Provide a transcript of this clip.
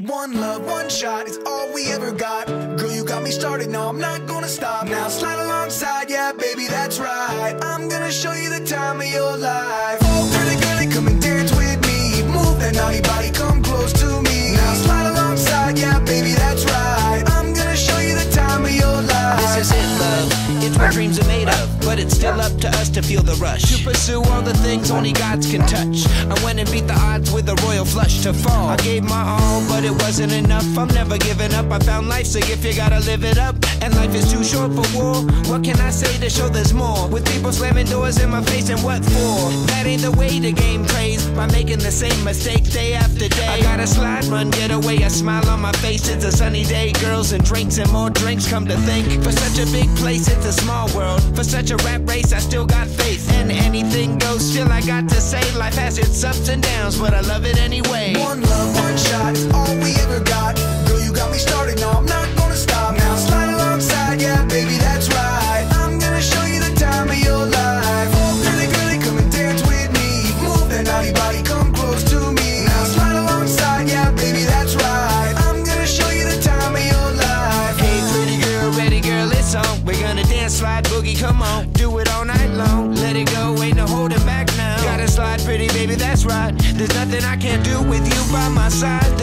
One love, one shot is all we ever got. Girl, you got me started, no, I'm not gonna stop. Now slide alongside, yeah, baby, that's right. I'm gonna show you the time of your life. Oh, pretty girlie, come and dance with me. Move that naughty body, come close to me. Now slide alongside, yeah, baby, that's right. I'm gonna show you the time of your life. This is it, love. It's what dreams are made of, but it's still up to us to feel the rush, to pursue all the things only gods can touch. I went and beat the odds with a royal flush to fall. I gave my all, but it wasn't enough. I'm never giving up. I found life's a gift, you gotta live it up. And life is too short for war. What can I say to show there's more? With people slamming doors in my face, and what for? That ain't the way the game plays, by making the same mistake day after day. I gotta slide, run, get away, a smile on my face. It's a sunny day, girls and drinks and more drinks. Come to think, for such a big place, it's a small world. For such a rap race, I still got faith. And anything goes, still I got to say, life has its ups and downs, but I love it anyway. One love, one shot is all we ever got. Girl, you got me started, no, I'm not gonna stop. Now slide alongside, yeah, baby, that's right. I'm gonna show you the time of your life. Oh, pretty girlie, come and dance with me. Move that naughty body, come close to me. Now slide alongside, yeah, baby, that's right. I'm gonna show you the time of your life. Hey, pretty girl, ready girl, it's on. We're gonna dance, slide, boogie, come on. Do it all night long, let it go, ain't no holding back now. Gotta slide, pretty baby, that's right. There's nothing I can't do with you by my side.